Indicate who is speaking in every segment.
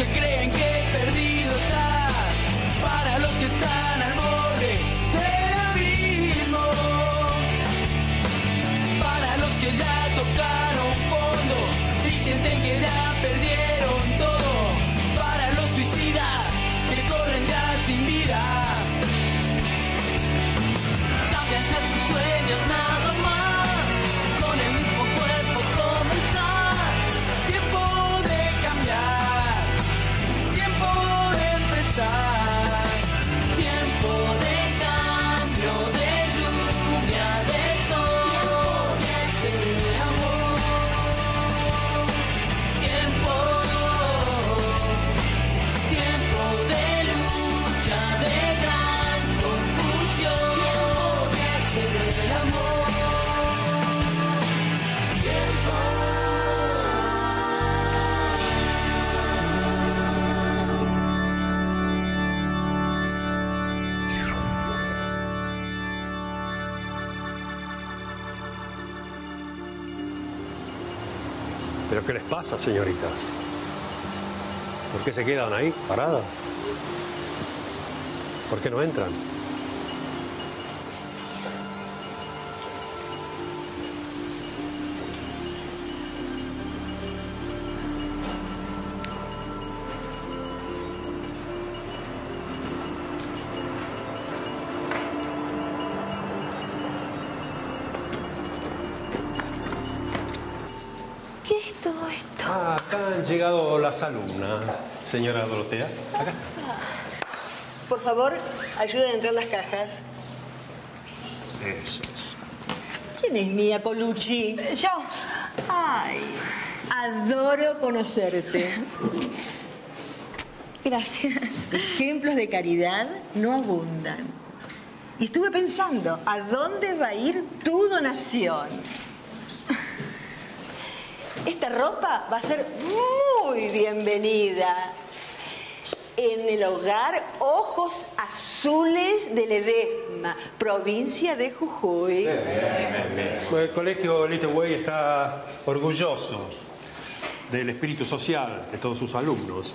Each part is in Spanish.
Speaker 1: que creen que perdido estás, para los que están al borde del abismo, para los que ya tocaron fondo y sienten que ya perdieron todo, para los suicidas que corren ya sin vida. Cambian ya tus sueños nada más, con el mismo cuerpo comenzar. Tiempo de cambiar, tiempo de empezar, tiempo de cambio, de lluvia, de sol, tiempo de hacer amor, tiempo, tiempo de lucha, de gran confusión, tiempo de hacer el amor, tiempo.
Speaker 2: ¿Pero qué les pasa, señoritas? ¿Por qué se quedan ahí, paradas? ¿Por qué no entran?
Speaker 3: ¿Qué es todo esto?
Speaker 2: Ah, acá han llegado las alumnas, señora Dorotea. Acá.
Speaker 4: Por favor, ayuden a entrar las cajas.
Speaker 2: Eso es.
Speaker 4: ¿Quién es Mía Colucci?
Speaker 3: Yo.
Speaker 4: Ay, adoro conocerte.
Speaker 3: Gracias.
Speaker 4: Ejemplos de caridad no abundan. Y estuve pensando, ¿a dónde va a ir tu donación? Esta ropa va a ser muy bienvenida en el hogar Ojos Azules de Ledesma, provincia de Jujuy.
Speaker 2: El colegio Little Way está orgulloso del espíritu social de todos sus alumnos.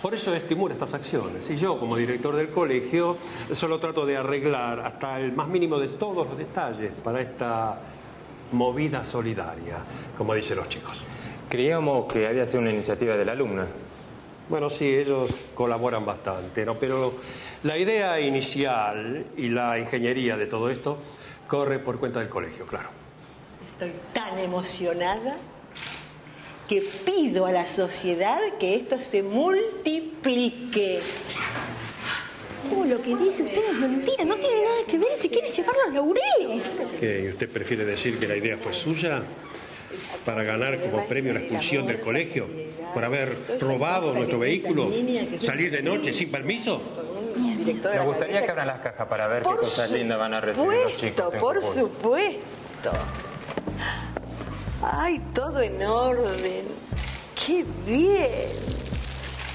Speaker 2: Por eso estimula estas acciones. Y yo, como director del colegio, solo trato de arreglar hasta el más mínimo de todos los detalles para esta movida solidaria, como dicen los chicos.
Speaker 5: Creíamos que había sido una iniciativa de la alumna.
Speaker 2: Bueno, sí, ellos colaboran bastante, ¿no? Pero la idea inicial y la ingeniería de todo esto corre por cuenta del colegio, claro.
Speaker 4: Estoy tan emocionada que pido a la sociedad que esto se multiplique.
Speaker 3: Todo lo que dice usted es mentira, no tiene nada que ver si quiere llevar los laureles.
Speaker 2: ¿Qué? ¿Y usted prefiere decir que la idea fue suya para ganar como premio la expulsión del colegio? ¿Por haber robado nuestro vehículo? ¿Salir de noche sin permiso?
Speaker 5: Me gustaría que abran las cajas para ver qué cosas lindas van a recibir los chicos.
Speaker 4: Por supuesto. Ay, todo en orden. ¡Qué bien!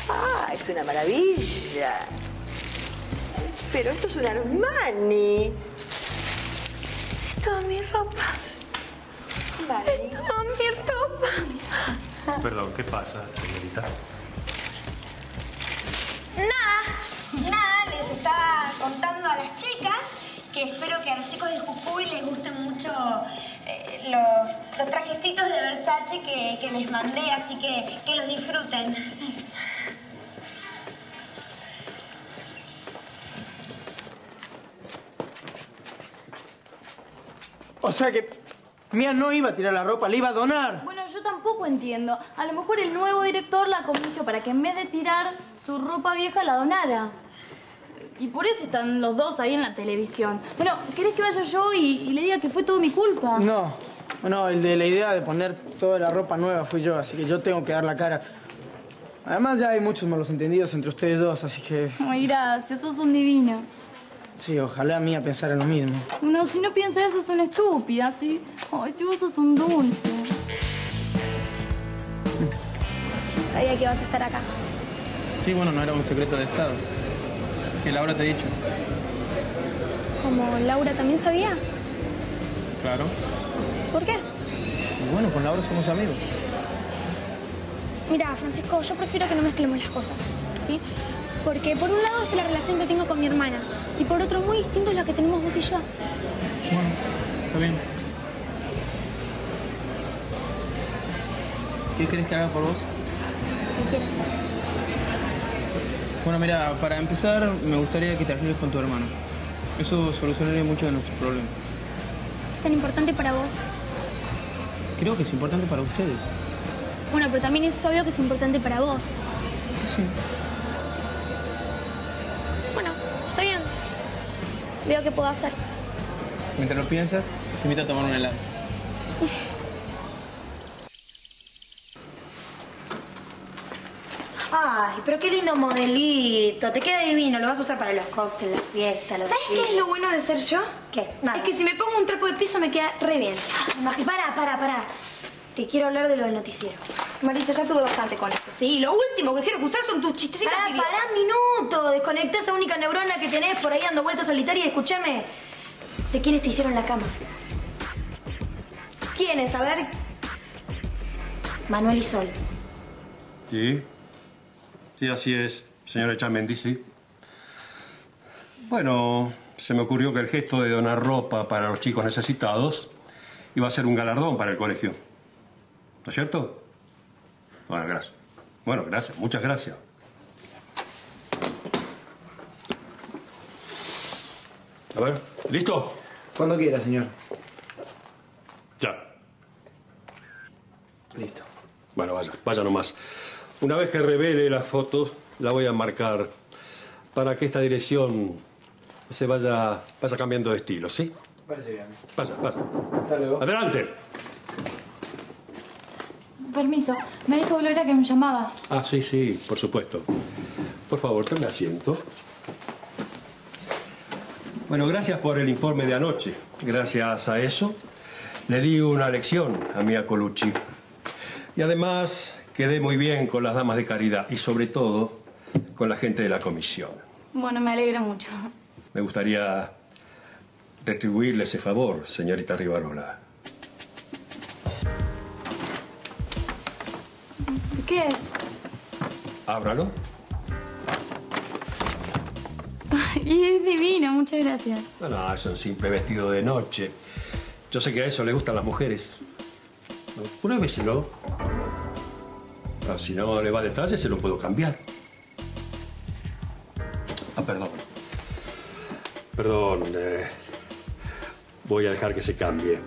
Speaker 4: ¡Ah, es una maravilla! Pero esto es un Armani.
Speaker 3: Es toda mi ropa.
Speaker 4: Vale.
Speaker 3: Es toda mi ropa.
Speaker 2: Perdón, ¿qué pasa, señorita?
Speaker 6: Nada, les estaba contando a las chicas que espero que a los chicos de Jujuy les gusten mucho los trajecitos de Versace que les mandé, así que los disfruten.
Speaker 7: O sea que Mía no iba a tirar la ropa, la iba a donar.
Speaker 8: Bueno, yo tampoco entiendo. A lo mejor el nuevo director la convenció para que en vez de tirar su ropa vieja la donara. Y por eso están los dos ahí en la televisión. Bueno, ¿querés que vaya yo y le diga que fue todo mi culpa?
Speaker 7: No, el de la idea de poner toda la ropa nueva fui yo, así que yo tengo que dar la cara. Además ya hay muchos malos entendidos entre ustedes dos, así que...
Speaker 8: Ay, gracias, sos un divino.
Speaker 7: Sí, ojalá Mía pensara lo mismo.
Speaker 8: No, si no piensa eso, es una estúpida, ¿sí? Ay, si vos sos un dulce.
Speaker 3: Sabía que ibas a estar acá.
Speaker 7: Sí, bueno, no era un secreto de Estado. Que Laura te ha dicho.
Speaker 3: ¿Como Laura también sabía?
Speaker 7: Claro.
Speaker 3: ¿Por qué?
Speaker 7: Y bueno, con Laura somos amigos.
Speaker 6: Mira, Francisco, yo prefiero que no mezclemos las cosas, ¿sí? Porque por un lado está la relación que tengo con mi hermana y por otro muy distinto es la que tenemos vos y yo.
Speaker 7: Bueno, está bien. ¿Qué querés que haga por vos?
Speaker 6: ¿Qué quieres?
Speaker 7: Bueno, mira, para empezar, me gustaría que te arregles con tu hermano. Eso solucionaría muchos de nuestros problemas.
Speaker 6: ¿Es tan importante para vos?
Speaker 7: Creo que es importante para ustedes.
Speaker 6: Bueno, pero también es obvio que es importante para vos.
Speaker 7: Sí.
Speaker 6: Bueno, está bien. Veo qué puedo hacer.
Speaker 7: Mientras lo piensas, te invito a tomar un helado.
Speaker 9: Ay, pero qué lindo modelito. Te queda divino. Lo vas a usar para los cócteles, las fiestas, los
Speaker 3: ¿Sabes qué es lo bueno de ser yo?
Speaker 9: ¿Qué? Nada.
Speaker 3: Es que si me pongo un trapo de piso me queda re bien.
Speaker 9: Pará. Te quiero hablar de lo del noticiero.
Speaker 3: Marisa, ya tuve bastante con eso, ¿sí? Lo último que quiero escuchar son tus chistecitas idiotas.
Speaker 9: Pará un minuto. Desconectá esa única neurona que tenés por ahí dando vueltas solitaria y escúchame. Sé quiénes te hicieron la cama.
Speaker 3: ¿Quiénes? A ver.
Speaker 9: Manuel y Sol.
Speaker 2: Sí. Sí, así es, señora Echamendi, sí. Bueno, se me ocurrió que el gesto de donar ropa para los chicos necesitados iba a ser un galardón para el colegio. ¿No es cierto? Bueno, gracias. Bueno, gracias, muchas gracias. A ver, ¿listo?
Speaker 7: Cuando quiera, señor.
Speaker 2: Ya.
Speaker 7: Listo.
Speaker 2: Bueno, vaya nomás. Una vez que revele las fotos, la voy a marcar para que esta dirección se vaya cambiando de estilo, ¿sí?
Speaker 7: Parece bien.
Speaker 2: Pasa.
Speaker 7: Hasta luego.
Speaker 2: ¡Adelante!
Speaker 8: Permiso, me dijo Gloria que me llamaba.
Speaker 2: Ah, sí, por supuesto. Por favor, tome asiento. Bueno, gracias por el informe de anoche. Gracias a eso, le di una lección a Mia Colucci. Y además, quedé muy bien con las damas de caridad y, sobre todo, con la gente de la comisión.
Speaker 8: Bueno, me alegra mucho.
Speaker 2: Me gustaría retribuirle ese favor, señorita Rivarola.
Speaker 8: ¿Qué es?
Speaker 2: Ábralo.
Speaker 8: Y es divino, muchas gracias.
Speaker 2: No, es un simple vestido de noche. Yo sé que a eso le gustan las mujeres. Pruébeselo. Si no le va a detalle, se lo puedo cambiar. Perdón. Voy a dejar que se cambie.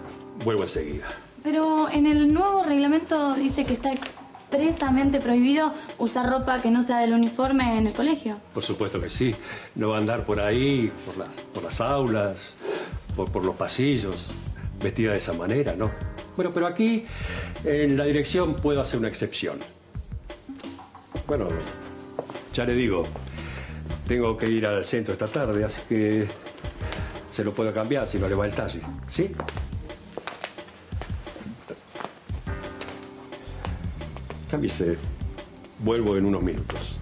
Speaker 2: Vuelvo enseguida.
Speaker 8: Pero en el nuevo reglamento dice que está expresamente prohibido usar ropa que no sea del uniforme en el colegio.
Speaker 2: Por supuesto que sí. No va a andar por ahí, por las aulas, por los pasillos, vestida de esa manera, ¿no? Bueno, pero aquí, en la dirección, puedo hacer una excepción. Bueno, ya le digo, tengo que ir al centro esta tarde, así que se lo puedo cambiar si no le va el talle, ¿sí? Cámbiese. Vuelvo en unos minutos.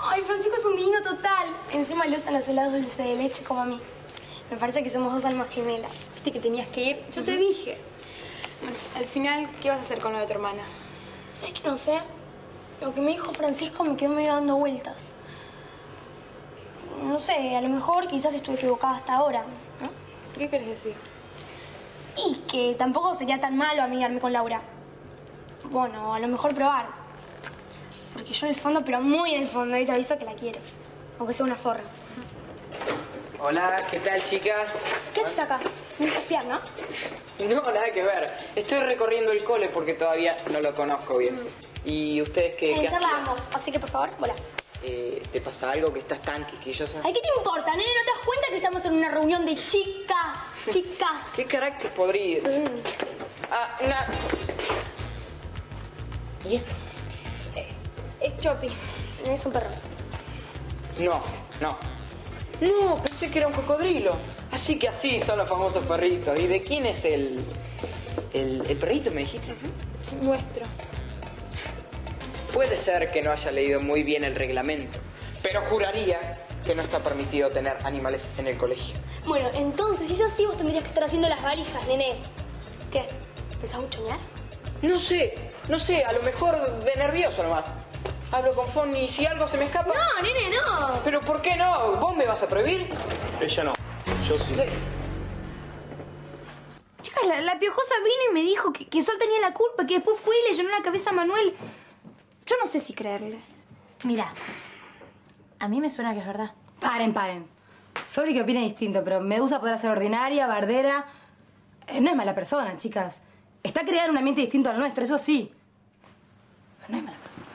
Speaker 6: Ay, Francisco es un divino total. Encima le gustan los helados dulce de leche como a mí. Me parece que somos dos almas gemelas.
Speaker 10: ¿Viste que tenías que ir? Yo te dije. Bueno, al final, ¿qué vas a hacer con lo de tu hermana?
Speaker 6: ¿Sabes qué? No sé. Lo que me dijo Francisco me quedó medio dando vueltas. No sé, a lo mejor quizás estuve equivocada hasta ahora, ¿no?
Speaker 10: ¿Qué querés decir?
Speaker 6: Y que tampoco sería tan malo amigarme con Laura. Bueno, a lo mejor probar. Porque yo en el fondo, pero muy en el fondo, ahí te aviso que la quiero. Aunque sea una forra.
Speaker 11: Hola, ¿qué tal, chicas?
Speaker 6: ¿Qué haces acá? ¿Me vas a espiar, no?
Speaker 11: No, nada que ver. Estoy recorriendo el cole porque todavía no lo conozco bien. ¿Y ustedes qué hacen?
Speaker 6: Charlamos, así que por favor, volá.
Speaker 11: ¿Te pasa algo que estás tan quisquillosa?
Speaker 6: Ay, ¿qué te importa, nene? ¿No te das cuenta que estamos en una reunión de chicas? Chicas.
Speaker 11: ¿Qué carácter podridos? ¿Y esto?
Speaker 6: Es Chopi. Es un perro.
Speaker 11: No, pensé que era un cocodrilo. Así que así son los famosos perritos. ¿Y de quién es el perrito, me dijiste?
Speaker 6: Nuestro.
Speaker 11: Puede ser que no haya leído muy bien el reglamento, pero juraría que no está permitido tener animales en el colegio.
Speaker 6: Bueno, entonces, si es así, vos tendrías que estar haciendo las valijas, nene.
Speaker 9: ¿Qué? ¿Empezás a buchonear?
Speaker 11: No sé, a lo mejor de nervioso nomás. Hablo con Fonny y si algo se me escapa...
Speaker 9: No, nene, no.
Speaker 11: ¿Pero por qué no? ¿Vos me vas a prohibir? Ella no, yo sí.
Speaker 9: Chicas, la piojosa vino y me dijo que Sol tenía la culpa, que después fue y le llenó la cabeza a Manuel. Yo no sé si creerle.
Speaker 12: Mira, a mí me suena que es verdad.
Speaker 13: Paren. Sorry que opine distinto, pero Medusa podrá ser ordinaria, bardera. No es mala persona, chicas. Está creada en un ambiente distinto al nuestro, eso sí. Pero no es mala persona.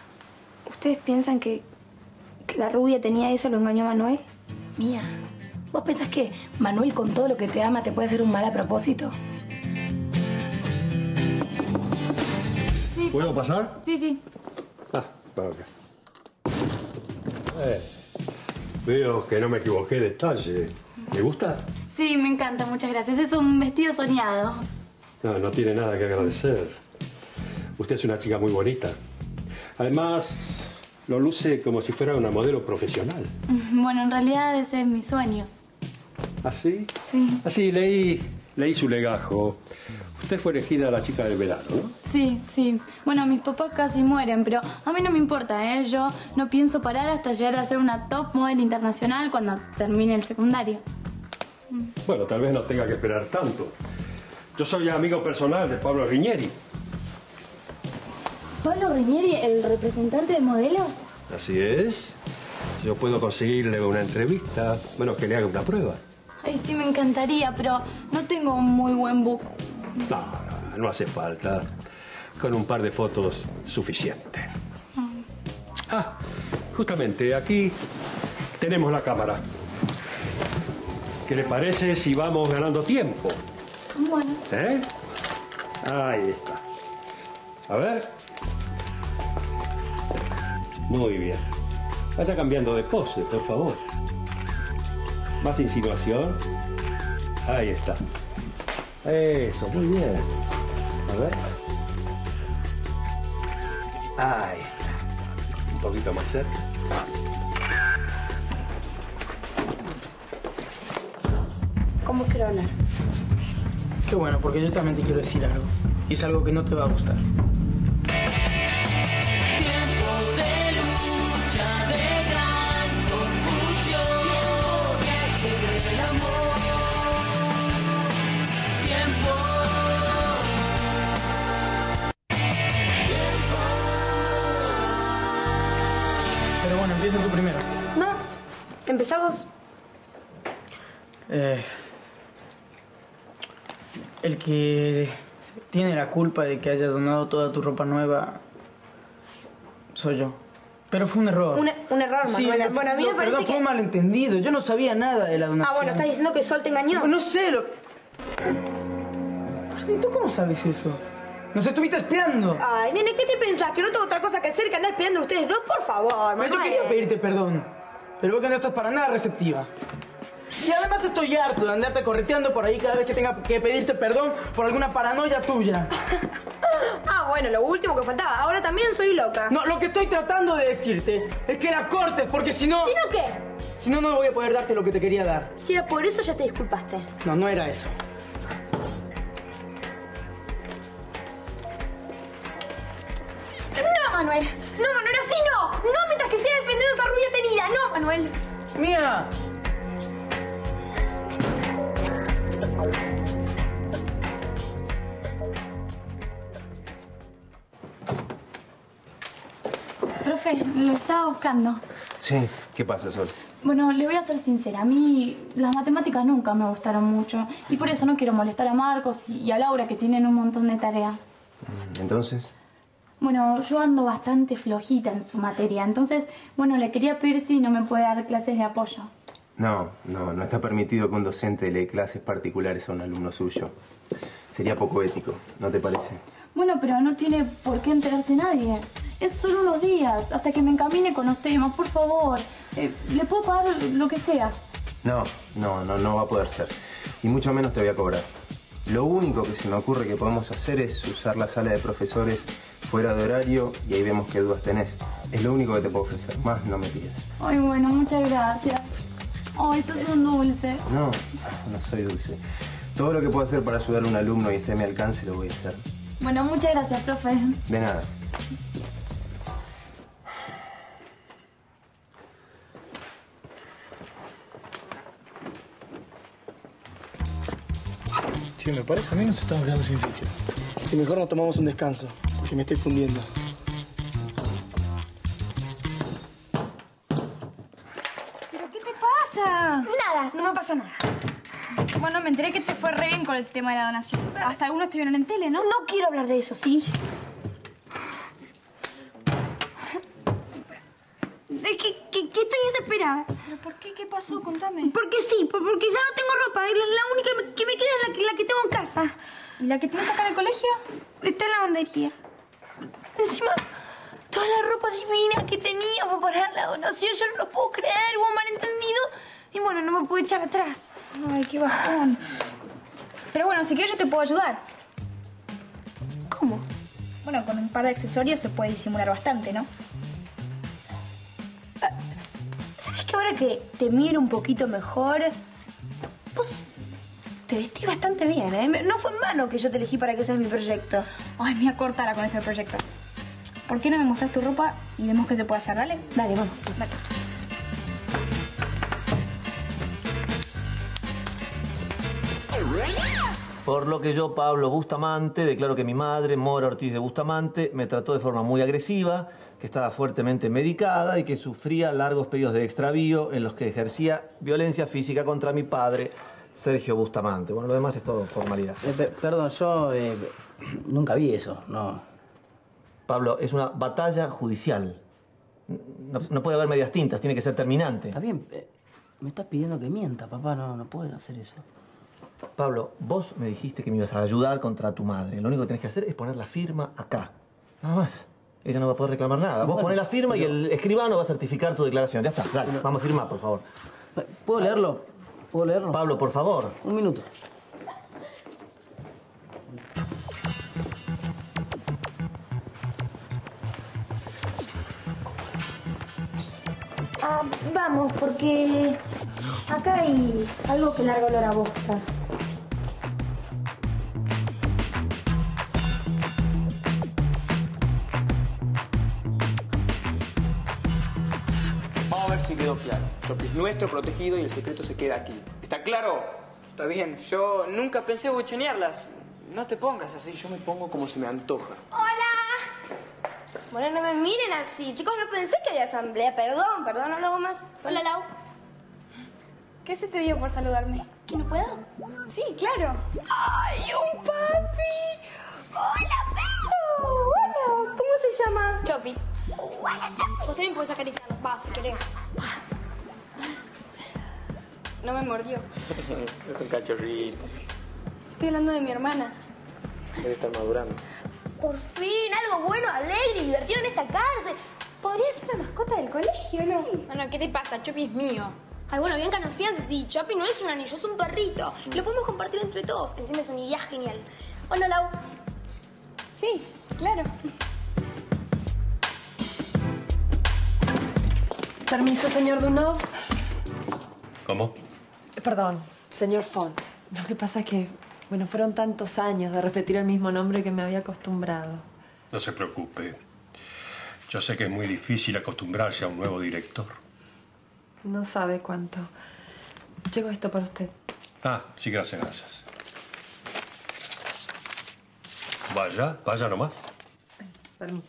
Speaker 9: ¿Ustedes piensan que la rubia tenía eso, lo engañó a Manuel?
Speaker 13: Mía, ¿vos pensás que Manuel con todo lo que te ama te puede hacer un mal a propósito?
Speaker 8: Sí.
Speaker 2: ¿Puedo pasar?
Speaker 8: Sí.
Speaker 2: Ok. Veo que no me equivoqué de detalle. ¿Me gusta?
Speaker 8: Sí, me encanta, muchas gracias. Es un vestido soñado.
Speaker 2: No tiene nada que agradecer. Usted es una chica muy bonita. Además, lo luce como si fuera una modelo profesional.
Speaker 8: Bueno, en realidad ese es mi sueño.
Speaker 2: ¿Ah, sí?
Speaker 8: Sí.
Speaker 2: Así, leí su legajo. Usted fue elegida la chica del verano, ¿no?
Speaker 8: Sí. Bueno, mis papás casi mueren, pero a mí no me importa, ¿eh? Yo no pienso parar hasta llegar a ser una top model internacional cuando termine el secundario.
Speaker 2: Bueno, tal vez no tenga que esperar tanto. Yo soy amigo personal de Pablo Riñeri.
Speaker 8: ¿Pablo Riñeri, el representante de modelos?
Speaker 2: Así es. Yo puedo conseguirle una entrevista. Bueno, que le haga una prueba.
Speaker 8: Ay, sí, me encantaría, pero no tengo un muy buen book.
Speaker 2: No hace falta. Con un par de fotos suficiente. Justamente aquí tenemos la cámara. ¿Qué le parece si vamos ganando tiempo?
Speaker 8: Bueno.
Speaker 2: Ahí está. A ver. Muy bien. Vaya cambiando de pose, por favor. Más insinuación. Ahí está. Eso, muy bien. A ver. Ahí está. Un poquito más cerca.
Speaker 9: ¿Cómo quiero hablar?
Speaker 7: Qué bueno, porque yo también te quiero decir algo. Y es algo que no te va a gustar. Pero bueno, empieza tú primero.
Speaker 9: No, empezamos.
Speaker 7: El que tiene la culpa de que hayas donado toda tu ropa nueva soy yo. Pero fue un error.
Speaker 9: Un error,
Speaker 7: Sí,
Speaker 9: Manuela. Bueno, a mí me parece
Speaker 7: perdón,
Speaker 9: que...
Speaker 7: fue un malentendido. Yo no sabía nada de la donación.
Speaker 9: bueno, ¿estás diciendo que Sol te engañó?
Speaker 7: No sé, ¿Y tú cómo sabes eso? ¿Nos estuviste espiando?
Speaker 9: Ay, nene, ¿qué te pensás? ¿Que no tengo otra cosa que hacer que andar espiando a ustedes dos? Por favor, Manuel.
Speaker 7: Yo quería pedirte perdón, pero vos que no estás para nada receptiva. Y además estoy harto de andarte correteando por ahí cada vez que tenga que pedirte perdón por alguna paranoia tuya.
Speaker 9: Bueno, lo último que faltaba. Ahora también soy loca.
Speaker 7: No, lo que estoy tratando de decirte es que la cortes, porque si no...
Speaker 9: ¿Si no qué?
Speaker 7: Si no, no voy a poder darte lo que te quería dar.
Speaker 9: Si era por eso, ya te disculpaste.
Speaker 7: No era eso.
Speaker 9: No, Manuel. No, Manuel, así no. No mientras que siga defendiendo a esa rubia tenida. No, Manuel.
Speaker 7: ¡Mía!
Speaker 8: Profe, lo estaba buscando.
Speaker 5: Sí, ¿qué pasa, Sol?
Speaker 8: Bueno, le voy a ser sincera. A mí las matemáticas nunca me gustaron mucho. Y por eso no quiero molestar a Marcos y a Laura, que tienen un montón de tareas.
Speaker 5: ¿Entonces?
Speaker 8: Bueno, yo ando bastante flojita en su materia. Entonces, bueno, le quería pedir si no me puede dar clases de apoyo.
Speaker 5: No está permitido que un docente le dé clases particulares a un alumno suyo. Sería poco ético, ¿no te parece?
Speaker 8: Bueno, pero no tiene por qué enterarse nadie. Es solo unos días, hasta que me encamine con los temas, por favor. Le puedo pagar lo que sea.
Speaker 5: No va a poder ser. Y mucho menos te voy a cobrar. Lo único que se me ocurre que podemos hacer es usar la sala de profesores fuera de horario y ahí vemos qué dudas tenés. Es lo único que te puedo ofrecer. Más no me pidas.
Speaker 8: Ay, bueno, muchas gracias. Ay, esto es un dulce.
Speaker 5: No soy dulce. Todo lo que pueda hacer para ayudar a un alumno y esté a mi alcance lo voy a hacer.
Speaker 8: Bueno, muchas gracias, profe.
Speaker 5: De nada.
Speaker 7: Sí, me parece a mí nos estamos quedando sin fichas. Si mejor nos tomamos un descanso, que me estoy fundiendo.
Speaker 8: ¿Pero qué te pasa?
Speaker 9: Nada, no me pasa nada.
Speaker 8: Bueno, me enteré que te fue re bien con el tema de la donación. Hasta algunos te vieron en tele, ¿no?
Speaker 9: No quiero hablar de eso, ¿sí? Que estoy desesperada.
Speaker 8: ¿Pero por qué? ¿Qué pasó? Contame.
Speaker 9: Porque sí, porque ya no tengo ropa. La única que me queda es la que tengo en casa.
Speaker 8: ¿Y la que tienes acá en el colegio?
Speaker 9: Está en la lavandería. Encima, toda la ropa divina que tenía fue para la donación. Yo no lo puedo creer, hubo un malentendido. Y bueno, no me pude echar atrás.
Speaker 8: Ay, qué bajón. Pero bueno, si quieres yo te puedo ayudar.
Speaker 9: ¿Cómo?
Speaker 8: Bueno, con un par de accesorios se puede disimular bastante, ¿no?
Speaker 9: ¿Sabes que ahora que te miro un poquito mejor, vos te vestís bastante bien, ¿eh? No fue en vano que yo te elegí para que seas mi proyecto.
Speaker 8: Ay, mira, cortala con ese proyecto. ¿Por qué no me mostrás tu ropa y vemos qué se puede hacer? ¿Dale?
Speaker 9: Dale, vamos.
Speaker 8: Dale.
Speaker 14: Por lo que yo, Pablo Bustamante, declaro que mi madre, Mora Ortiz de Bustamante, me trató de forma muy agresiva, que estaba fuertemente medicada y que sufría largos periodos de extravío en los que ejercía violencia física contra mi padre, Sergio Bustamante. Bueno, lo demás es todo formalidad.
Speaker 15: Perdón, yo nunca vi eso, no.
Speaker 14: Pablo, es una batalla judicial. No puede haber medias tintas, tiene que ser terminante.
Speaker 15: Está bien, me estás pidiendo que mienta, papá, no puedo hacer eso.
Speaker 14: Pablo, vos me dijiste que me ibas a ayudar contra tu madre. Lo único que tenés que hacer es poner la firma acá. Nada más. Ella no va a poder reclamar nada. Vos ponés la firma y el escribano va a certificar tu declaración. Ya está, dale, vamos a firmar, por favor.
Speaker 15: ¿Puedo leerlo? ¿Puedo leerlo?
Speaker 14: Pablo, por favor.
Speaker 15: Un minuto.
Speaker 9: Ah, vamos, porque acá hay algo que larga olor a bosta.
Speaker 11: Vamos a ver si quedó claro. Chopi es nuestro protegido y el secreto se queda aquí. ¿Está claro? Está bien. Yo nunca pensé buchonearlas. No te pongas así. Yo me pongo como se me antoja.
Speaker 9: ¡Hola! Bueno, no me miren así. Chicos, no pensé que había asamblea. Perdón, no lo hago más. Hola, Lau.
Speaker 8: ¿Qué se te dio por saludarme?
Speaker 9: ¿Que no puedo?
Speaker 8: Sí, claro.
Speaker 9: ¡Ay, un papi! ¡Hola, perro! Hola, ¿cómo se llama?
Speaker 8: Chopi.
Speaker 9: Hola, Chopi.
Speaker 8: Vos también podés acariciarlo. Va, si querés. No me mordió.
Speaker 11: Es un cachorrito.
Speaker 8: Estoy hablando de mi hermana.
Speaker 11: Debe estar madurando.
Speaker 9: Por fin, algo bueno, alegre y divertido en esta cárcel. Podría ser la mascota del colegio, ¿no?
Speaker 8: Bueno, ¿qué te pasa? Chopi es mío.
Speaker 16: Ay, bueno, Bianca, no seas así. Chopi no es un anillo, es un perrito. Y lo podemos compartir entre todos. Encima es una idea genial. Hola, Lau.
Speaker 8: Sí, claro.
Speaker 17: Permiso, señor Dunov.
Speaker 2: ¿Cómo?
Speaker 17: Perdón, señor Font. Lo que pasa es que, bueno, fueron tantos años de repetir el mismo nombre que me había acostumbrado.
Speaker 2: No se preocupe. Yo sé que es muy difícil acostumbrarse a un nuevo director.
Speaker 17: No sabe cuánto. Llegó esto para usted.
Speaker 2: Ah, sí, gracias. Vaya nomás.
Speaker 17: Permiso.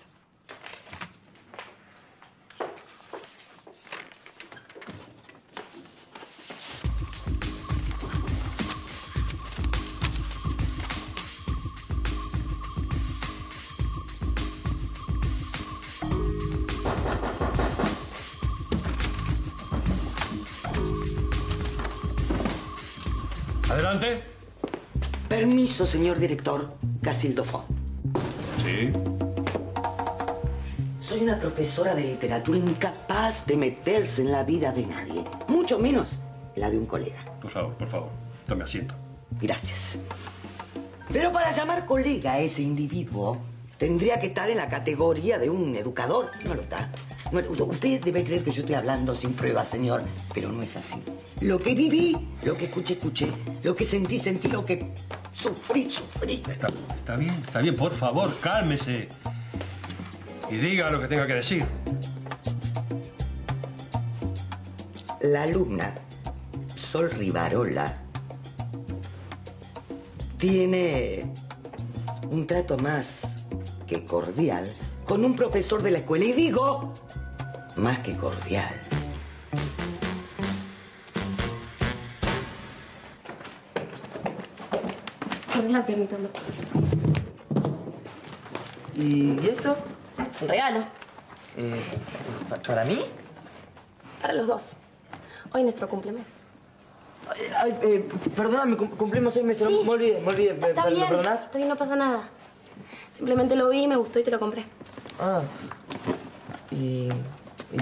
Speaker 2: Adelante.
Speaker 18: Permiso, señor director. Casildo Font.
Speaker 2: Sí.
Speaker 18: Soy una profesora de literatura incapaz de meterse en la vida de nadie. Mucho menos en la de un colega.
Speaker 2: Por favor. Tome asiento.
Speaker 18: Gracias. Pero para llamar colega a ese individuo, tendría que estar en la categoría de un educador. No lo está. Usted debe creer que yo estoy hablando sin pruebas, señor, pero no es así. Lo que viví, lo que escuché, lo que sentí, lo que sufrí.
Speaker 2: Está bien, por favor, cálmese. Y diga lo que tenga que decir.
Speaker 18: La alumna Sol Rivarola tiene un trato más que cordial con un profesor de la escuela. Y digo, más que cordial.
Speaker 16: La piernita, no.
Speaker 15: ¿Y esto?
Speaker 16: Es un regalo.
Speaker 15: ¿Para mí?
Speaker 16: Para los dos. Hoy es nuestro cumplemes.
Speaker 15: Perdóname, cumplimos 6 meses.
Speaker 16: Sí.
Speaker 15: Me olvidé.
Speaker 16: Está bien,
Speaker 15: ¿Me perdonás?
Speaker 16: está bien, no pasa nada. Simplemente lo vi, me gustó y te lo compré.
Speaker 15: Ah. ¿Y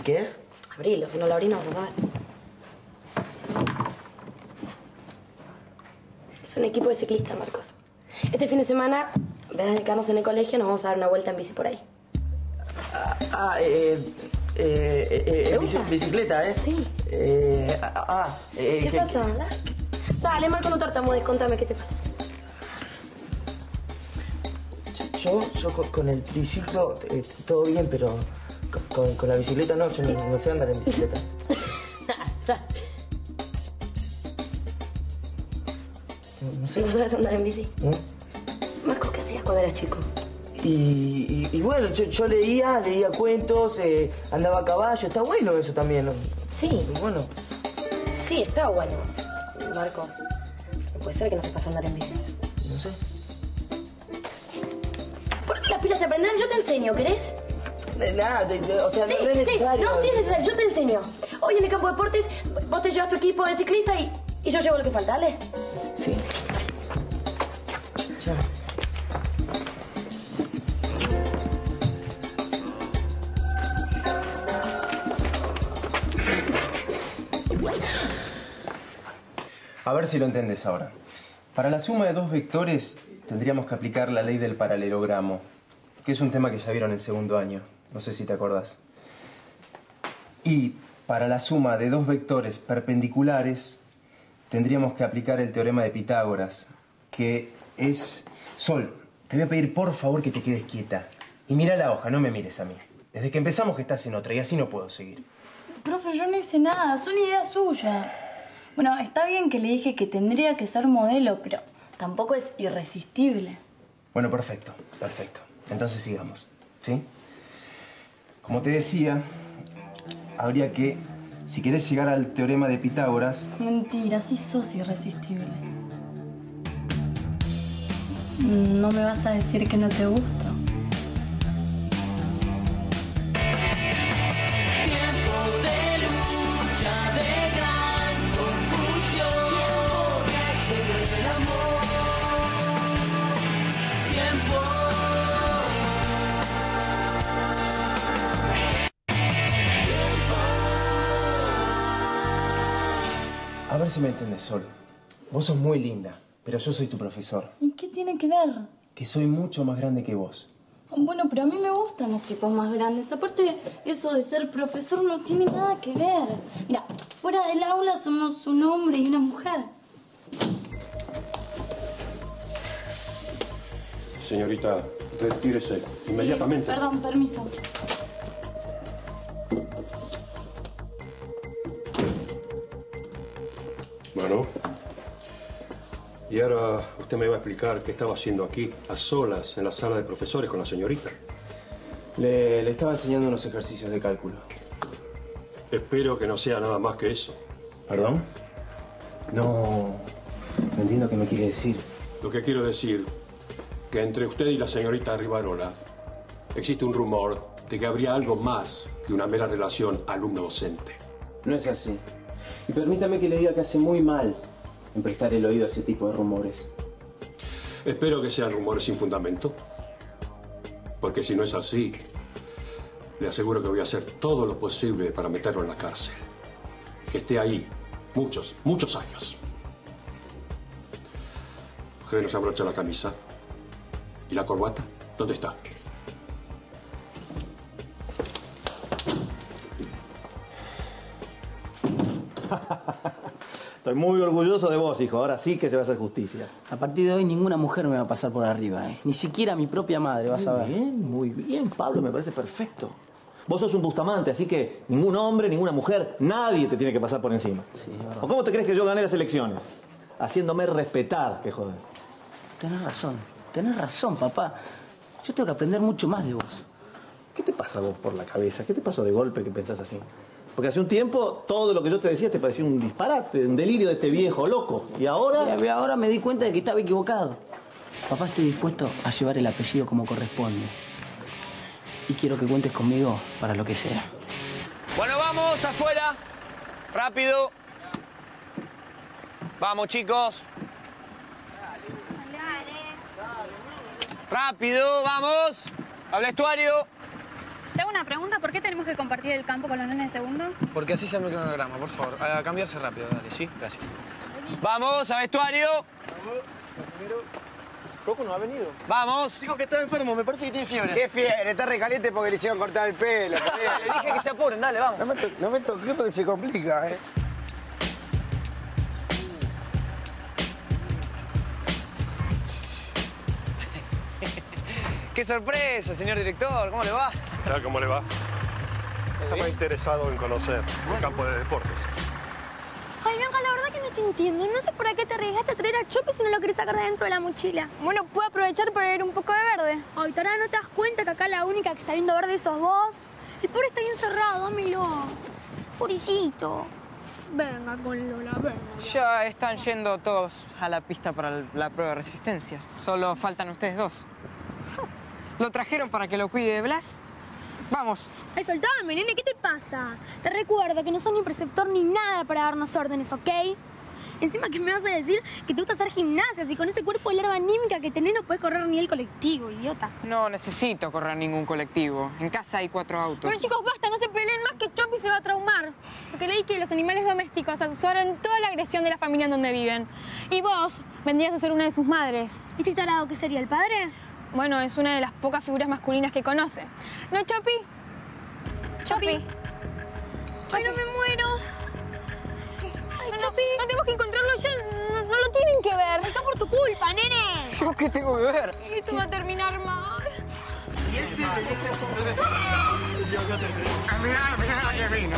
Speaker 15: qué es?
Speaker 16: Abrilo, si no lo abrís no vas a saber. Es un equipo de ciclistas, Marcos. Este fin de semana, en vez de dedicarnos en el colegio, nos vamos a dar una vuelta en bici por ahí.
Speaker 15: Bicicleta, ¿eh?
Speaker 16: Sí. ¿Qué pasa, verdad? Dale, Marco, no tartamudes, contame qué te pasa.
Speaker 15: Yo con el triciclo todo bien, pero con la bicicleta no, yo no sé andar en bicicleta. No sé.
Speaker 16: ¿No sabes andar en bici? Marcos, ¿qué hacías cuando eras chico?
Speaker 15: Y bueno, yo leía cuentos, andaba a caballo, está bueno eso también, ¿no?
Speaker 16: Sí.
Speaker 15: Bueno.
Speaker 16: Sí, está bueno. Marcos, no puede ser que no sepas andar en bici.
Speaker 15: No sé.
Speaker 16: ¿Por qué las pilas se aprenderán? Yo te enseño, ¿querés?
Speaker 15: Nada, o sea,
Speaker 16: Sí,
Speaker 15: no es necesario.
Speaker 16: No, sí es necesario, yo te enseño. Hoy en el campo de deportes, vos te llevas tu equipo de ciclista y yo llevo lo que falta, ¿dale?
Speaker 15: Sí. Chao.
Speaker 5: A ver si lo entendés ahora. Para la suma de dos vectores tendríamos que aplicar la ley del paralelogramo, que es un tema que ya vieron en segundo año. No sé si te acordás. Y para la suma de dos vectores perpendiculares tendríamos que aplicar el teorema de Pitágoras, que es... Sol, te voy a pedir por favor que te quedes quieta. Y mira la hoja, no me mires a mí. Desde que empezamos que estás en otra y así no puedo seguir.
Speaker 8: Profe, yo no hice nada, son ideas suyas. Bueno, está bien que le dije que tendría que ser modelo, pero tampoco es irresistible.
Speaker 5: Bueno, perfecto. Entonces sigamos, ¿sí? Como te decía, habría que, si querés llegar al teorema de Pitágoras...
Speaker 8: Mentira, sí sos irresistible. ¿No me vas a decir que no te gusta?
Speaker 5: A ver si me entiendes, Sol. Vos sos muy linda, pero yo soy tu profesor.
Speaker 8: ¿Y qué tiene que ver?
Speaker 5: Que soy mucho más grande que vos.
Speaker 8: Bueno, pero a mí me gustan los tipos más grandes. Aparte, eso de ser profesor no tiene nada que ver. Mira, fuera del aula somos un hombre y una mujer.
Speaker 2: Señorita, retírese inmediatamente.
Speaker 8: Sí, perdón, permiso.
Speaker 2: Bueno, y ahora usted me va a explicar qué estaba haciendo aquí, a solas, en la sala de profesores con la señorita.
Speaker 5: Le estaba enseñando unos ejercicios de cálculo.
Speaker 2: Espero que no sea nada más que eso.
Speaker 5: ¿Perdón? No entiendo qué me quiere decir.
Speaker 2: Lo que quiero decir, que entre usted y la señorita Rivarola existe un rumor de que habría algo más que una mera relación alumno-docente.
Speaker 5: No es así. Y permítame que le diga que hace muy mal en prestar el oído a ese tipo de rumores.
Speaker 2: Espero que sean rumores sin fundamento. Porque si no es así, le aseguro que voy a hacer todo lo posible para meterlo en la cárcel. Que esté ahí muchos, muchos años. Usted nos abrocha la camisa. ¿Y la corbata? ¿Dónde está?
Speaker 14: Estoy muy orgulloso de vos, hijo. Ahora sí que se va a hacer justicia.
Speaker 7: A partir de hoy ninguna mujer me va a pasar por arriba, ¿eh? Ni siquiera mi propia madre, vas a ver.
Speaker 14: Muy bien, Pablo, me parece perfecto. Vos sos un Bustamante, así que ningún hombre, ninguna mujer, nadie te tiene que pasar por encima.
Speaker 7: Sí, es verdad.
Speaker 14: ¿O cómo te crees que yo gané las elecciones? Haciéndome respetar, que joder.
Speaker 7: Tenés razón, papá. Yo tengo que aprender mucho más de vos.
Speaker 14: ¿Qué te pasa a vos por la cabeza? ¿Qué te pasó de golpe que pensás así? Porque hace un tiempo todo lo que yo te decía te parecía un disparate, un delirio de este viejo loco. Y ahora...
Speaker 7: Y ahora me di cuenta de que estaba equivocado. Papá, estoy dispuesto a llevar el apellido como corresponde. Y quiero que cuentes conmigo para lo que sea.
Speaker 11: Bueno, vamos afuera. Rápido. Vamos, chicos. Rápido, vamos. Al vestuario.
Speaker 10: Te hago una pregunta, ¿por qué tenemos que compartir el campo con los nenes de segundo?
Speaker 11: Porque así se me el cronograma, por favor. A cambiarse rápido, dale, ¿sí? Gracias. Vamos, a vestuario.
Speaker 15: Coco no ha venido.
Speaker 11: Vamos.
Speaker 15: Dijo que estaba enfermo, me parece que tiene fiebre.
Speaker 11: ¿Qué fiebre? Está recaliente porque le hicieron cortar el pelo. Le dije que se apuren, dale, vamos.
Speaker 15: No me toques porque se complica, ¿eh?
Speaker 11: ¡Qué sorpresa, señor director! ¿Cómo le va?
Speaker 2: ¿Tal cómo le va? Estaba interesado en conocer el campo de deportes.
Speaker 6: Ay, Bianca, la verdad que no te entiendo. No sé para qué te arriesgaste a traer a Chopi si no lo querés sacar de dentro de la mochila.
Speaker 10: Bueno, puedo aprovechar para ver un poco de verde.
Speaker 6: Ay, tarada, ¿no te das cuenta que acá la única que está viendo verde sos vos? El pobre está ahí encerrado, dámelo. Pobrecito. Venga con Lola, venga.
Speaker 11: Ya están yendo todos a la pista para la prueba de resistencia. Solo faltan ustedes dos. ¿Lo trajeron para que lo cuide Blas? Vamos.
Speaker 6: Ay, soltame, nene, ¿qué te pasa? Te recuerdo que no sos ni preceptor ni nada para darnos órdenes, ¿ok? Encima, ¿qué me vas a decir? Que te gusta hacer gimnasia y con ese cuerpo de larva anímica que tenés no puedes correr ni el colectivo, idiota.
Speaker 11: No necesito correr ningún colectivo. En casa hay 4 autos.
Speaker 10: Bueno, chicos, basta, no se peleen más que Chopi se va a traumar. Porque leí que los animales domésticos absorben toda la agresión de la familia en donde viven. Y vos vendrías a ser una de sus madres.
Speaker 6: ¿Y este tarado qué sería, el padre?
Speaker 10: Bueno, es una de las pocas figuras masculinas que conoce. ¿No, Chopi? Chopi.
Speaker 6: Ay, no me muero. Ay, Chopi.
Speaker 10: No tenemos que encontrarlo ya. No lo tienen que ver.
Speaker 6: Está por tu culpa, nene.
Speaker 11: ¿Yo qué tengo que ver?
Speaker 10: Y esto va a terminar mal.
Speaker 15: Y ese mirá que vino.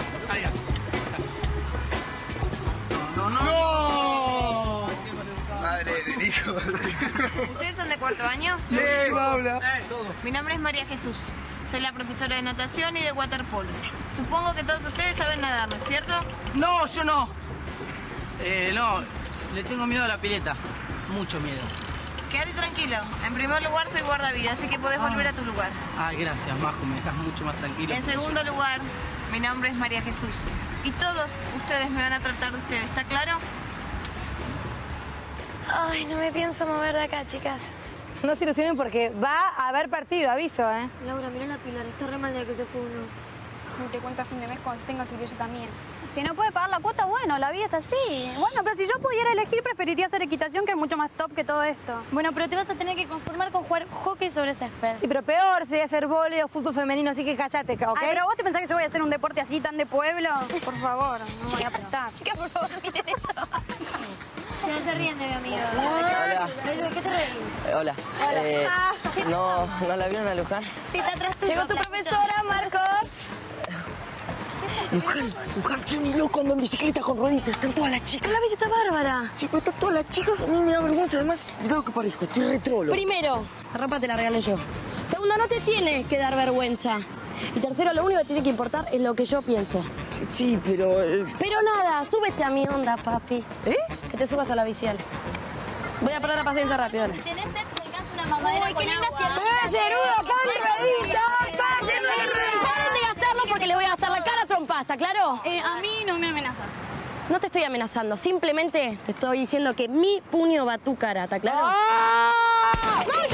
Speaker 15: ¡No! Madre del hijo.
Speaker 19: ¿Ustedes son de cuarto año?
Speaker 15: Sí, Paula.
Speaker 19: Mi nombre es María Jesús. Soy la profesora de natación y de waterpolo. Supongo que todos ustedes saben nadar, ¿no es cierto?
Speaker 7: No, yo no. No, le tengo miedo a la pileta. Mucho miedo.
Speaker 19: Quédate tranquilo. En primer lugar, soy guardavidas, así que podés volver a tu lugar.
Speaker 7: Ay, gracias, Majo. Me dejas mucho más tranquilo.
Speaker 19: En segundo lugar, mi nombre es María Jesús. Y todos ustedes me van a tratar de ustedes, ¿está claro?
Speaker 6: Ay, no me pienso mover de acá, chicas.
Speaker 13: No se ilusionen porque va a haber partido, aviso, ¿eh?
Speaker 6: Laura, mirá la Pilar, está re mal de que se fue uno.
Speaker 10: No te cuento a fin de mes cuando se tenga que ir yo también.
Speaker 8: Si no puede pagar la cuota, bueno, la vida es así. Bueno, pero si yo pudiera elegir, preferiría hacer equitación, que es mucho más top que todo esto. Bueno, pero te vas a tener que conformar con jugar hockey sobre césped.
Speaker 13: Sí, pero peor sería hacer vóley o fútbol femenino, así que cállate, ¿ok?
Speaker 8: Ay, pero vos te pensás que yo voy a hacer un deporte así tan de pueblo. Por favor, no me voy a prestar.
Speaker 10: Chicas, por favor, miren esto.
Speaker 6: Que no se ríen de mi amigo.
Speaker 17: Hola.
Speaker 6: ¿Qué te reís?
Speaker 17: Hola. ¿No la vieron a Luján?
Speaker 6: Sí, está atrás tuyo.
Speaker 8: Llegó tu profesora, Marcos.
Speaker 15: Luján, yo ni loco ando en bicicleta con rueditas, están todas las chicas.
Speaker 6: La viste, está bárbara.
Speaker 15: Sí, pero están todas las chicas, a mí me da vergüenza, además, mirá lo que parezco, estoy retrolo.
Speaker 6: Primero, la ropa te la regalé yo. Segundo, no te tiene que dar vergüenza. Y tercero, lo único que tiene que importar es lo que yo piense.
Speaker 15: Sí, pero...
Speaker 6: Pero nada, súbete a mi onda, papi. ¿Eh? Que te subas a la bici, dale. Voy a parar la paciencia rápido, dale.
Speaker 8: Si tenés sed, te alcanza una mamadera
Speaker 6: Uy,
Speaker 8: con
Speaker 6: qué lindas
Speaker 8: agua.
Speaker 6: piernas.
Speaker 13: ¡Yerudo, pan ruedita!
Speaker 6: ¡Párate de gastarlo porque le voy a gastar la cara a trompada, ¿está claro?
Speaker 8: A mí no me amenazas.
Speaker 6: No te estoy amenazando, simplemente te estoy diciendo que mi puño va a tu cara, ¿está claro? ¡Marcos!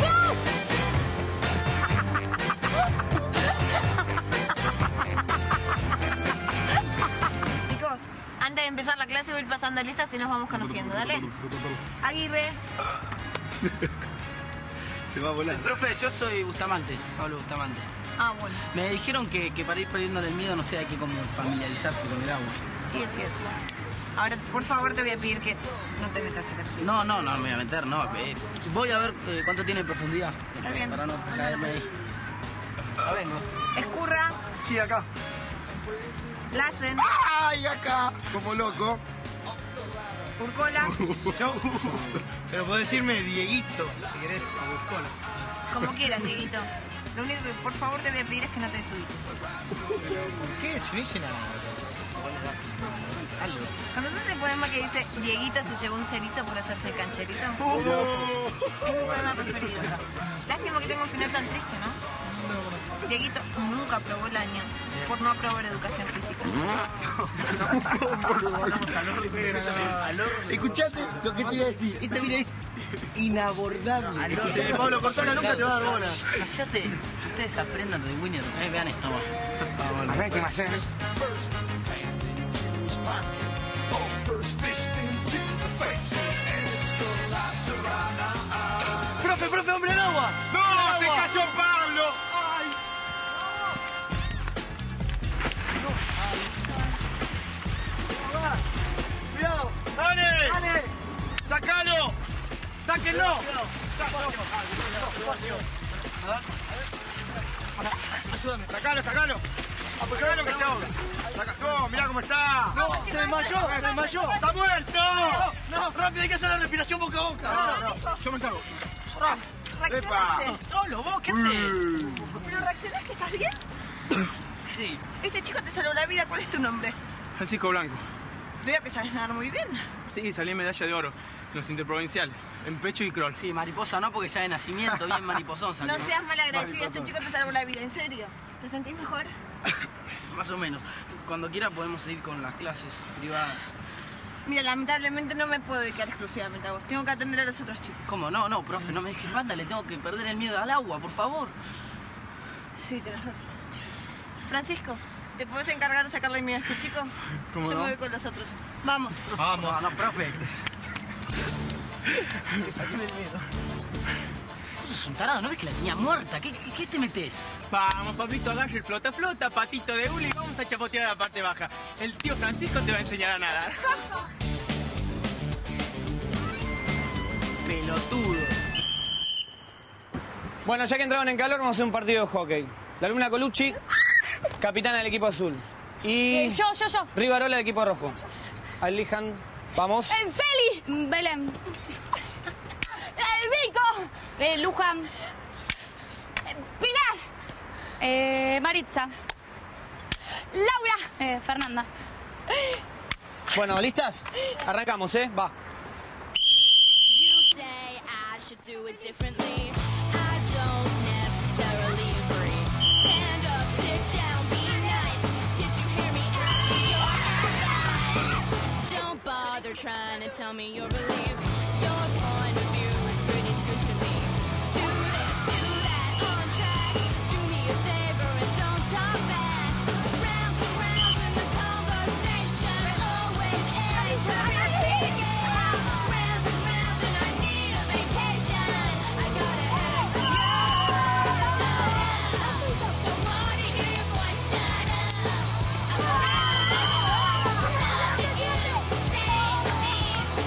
Speaker 19: Chicos, antes de empezar la clase voy a ir pasando listas y nos vamos conociendo, dale. Aguirre.
Speaker 15: Se va a volar.
Speaker 7: Profe, yo soy Bustamante, Pablo Bustamante.
Speaker 19: Ah, bueno.
Speaker 7: Me dijeron que para ir perdiendo el miedo, no sé, hay que como familiarizarse con el agua.
Speaker 19: Sí, es cierto. Ahora, por favor, te voy a pedir que no te metas en el...
Speaker 7: No me voy a meter, no. Voy a ver cuánto tiene de profundidad.
Speaker 19: Está bien.
Speaker 7: Para no caerme ahí. Ya vengo.
Speaker 19: Escurra.
Speaker 15: Sí, acá.
Speaker 19: Lassen.
Speaker 15: ¡Ay, acá! Como loco.
Speaker 19: Urcola.
Speaker 15: Pero podés decirme Dieguito, si querés, o Urcola.
Speaker 19: Como quieras, Dieguito. Lo único que por favor te voy a pedir es que no te desubiques.
Speaker 15: ¿Por qué? Si no hice nada. Algo.
Speaker 19: ¿Conoces el poema que dice Dieguito se llevó un cerito por hacerse el cancherito? Es mi poema preferido. Lástima que tenga un final tan triste, ¿no? Dieguito nunca aprobó el año por no aprobar educación física.
Speaker 15: Escuchate lo que te iba a decir. Esta mina es inabordable.
Speaker 7: Pablo, cortala, nunca te va a dar bola. Cállate. Ustedes aprendan de Winnie. Vean esto.
Speaker 15: A ver, ¿qué más es?
Speaker 7: ¡Profe, hombre al agua!
Speaker 15: ¡No! ¡Te cayó Pablo! ¡Ay!
Speaker 7: ¡Cuidado!
Speaker 15: ¡Dale! ¡Sácalo! ¡Sáquenlo!
Speaker 7: Ayúdame.
Speaker 15: ¡Sácalo! ¡Apoyalo que se ahoga! ¡No! ¡Mirá cómo está!
Speaker 7: ¡No! ¡Se desmayó!
Speaker 15: ¡Está muerto!
Speaker 7: ¡No! ¡Rápido! Hay que hacer la respiración boca a boca.
Speaker 15: No. Yo me encargo.
Speaker 19: ¿Reaccionaste?
Speaker 7: ¡Solo vos! ¿Qué haces?
Speaker 19: ¿Pero reaccionaste? ¿Estás bien?
Speaker 7: Sí.
Speaker 19: Este chico te salvó la vida. ¿Cuál es tu nombre?
Speaker 15: Francisco Blanco.
Speaker 19: Veo que sabes nadar muy bien.
Speaker 15: Sí, salí en medalla de oro en los interprovinciales, en pecho y crawl.
Speaker 7: Sí, mariposa no, porque ya de nacimiento bien mariposón salió.
Speaker 19: No seas malagradecido. Este chico te salvó la vida. ¿En serio? ¿Te sentís mejor?
Speaker 7: Más o menos. Cuando quiera podemos seguir con las clases privadas.
Speaker 19: Mira, lamentablemente no me puedo dedicar exclusivamente a vos. Tengo que atender a los otros chicos.
Speaker 7: ¿Cómo? No, profe, no me dejes banda. Le tengo que perder el miedo al agua, por favor.
Speaker 19: Sí, tenés razón. Francisco, ¿te podés encargar de sacarle miedo a este chico?
Speaker 15: ¿Cómo
Speaker 19: Yo
Speaker 15: no?
Speaker 19: me voy con los otros. Vamos.
Speaker 15: Vamos.
Speaker 7: No, profe. Sáqueme el miedo. Vos sos un tarado, ¿no ves que la tenía muerta? ¿Qué te metés?
Speaker 11: Vamos, papito, agarre el flota, patito de hule y vamos a chapotear a la parte baja. El tío Francisco te va a enseñar a nadar.
Speaker 7: Pelotudo.
Speaker 11: Bueno, ya que entraron en calor, vamos a hacer un partido de hockey. La alumna Colucci, capitana del equipo azul. Y...
Speaker 8: Yo.
Speaker 11: Rivarola del equipo rojo. Alijan, vamos.
Speaker 8: Feli. Belén.
Speaker 9: Vico.
Speaker 8: Luján.
Speaker 9: Pilar.
Speaker 8: Maritza.
Speaker 9: Laura.
Speaker 8: Fernanda.
Speaker 11: Bueno, ¿listas? Arrancamos, Va.
Speaker 20: You say I should do it differently. I don't necessarily agree. Stand up, sit down, be nice. Did you hear me ask me your advice? Don't bother trying to tell me your beliefs. Your point of view is pretty screwed to me. Do this, do that, on track. Do me a favor and don't talk back. Round and round in the conversation. Always ends when we begin. Round and round and I need a vacation. I got a headache for you. Shut up. Don't wanna hear your voice. Shut up. I'm tired of you. Say me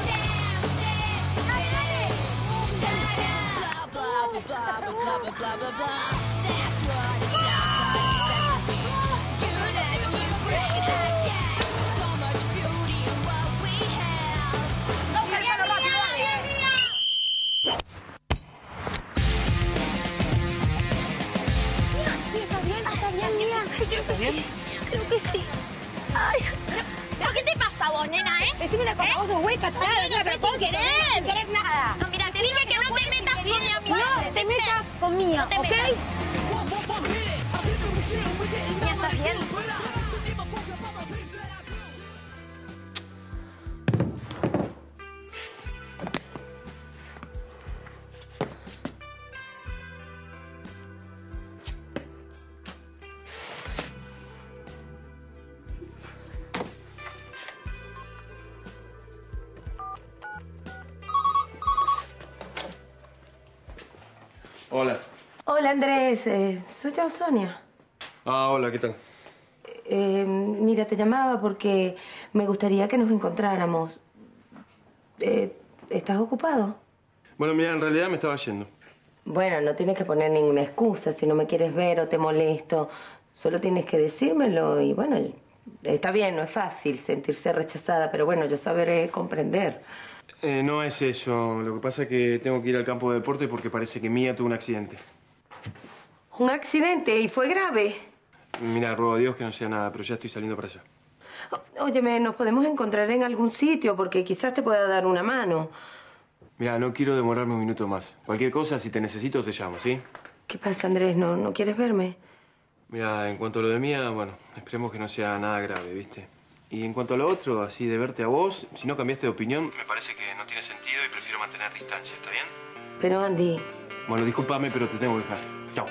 Speaker 20: damn things. Shut up. Blah blah blah blah blah blah blah blah blah. That's what it sounds like you said to me. You let me break that gap. There's so much beauty in what we have.
Speaker 3: Está bien, Mía.
Speaker 7: ¿Estás bien?
Speaker 3: Creo que sí. Ay.
Speaker 9: ¿Pero qué te pasa vos, nena,
Speaker 3: Decime una cosa, vos sos hueca,
Speaker 9: No, sin
Speaker 3: querer nada.
Speaker 9: No, mira, te dije que no te metas con mi amiga.
Speaker 3: No te metas con Mía,
Speaker 9: No te
Speaker 3: ¿ok?
Speaker 9: metas.
Speaker 3: Mía, ¿estás bien?
Speaker 5: Hola.
Speaker 4: Hola Andrés, soy yo Sonia.
Speaker 5: Ah, hola, ¿qué tal?
Speaker 21: Mira, te llamaba porque me gustaría que nos encontráramos. ¿Estás ocupado?
Speaker 5: Bueno, mira, en realidad me estaba yendo.
Speaker 21: Bueno, no tienes que poner ninguna excusa. Si no me quieres ver o te molesto, solo tienes que decírmelo y bueno, está bien, no es fácil sentirse rechazada, pero bueno, yo sabré comprender.
Speaker 5: No es eso. Lo que pasa es que tengo que ir al campo de deporte porque parece que Mía tuvo un accidente.
Speaker 21: ¿Un accidente? ¿Y fue grave?
Speaker 5: Mira, ruego a Dios que no sea nada, pero ya estoy saliendo para allá.
Speaker 21: Óyeme, nos podemos encontrar en algún sitio porque quizás te pueda dar una mano.
Speaker 5: Mira, no quiero demorarme un minuto más. Cualquier cosa, si te necesito, te llamo, ¿sí?
Speaker 21: ¿Qué pasa, Andrés? ¿No quieres verme?
Speaker 5: Mira, en cuanto a lo de Mía, bueno, esperemos que no sea nada grave, ¿viste? Y en cuanto a lo otro, así de verte a vos, si no cambiaste de opinión, me parece que no tiene sentido y prefiero mantener distancia, ¿está bien?
Speaker 21: Pero, Andy...
Speaker 5: Bueno, discúlpame, pero te tengo que dejar. Chao.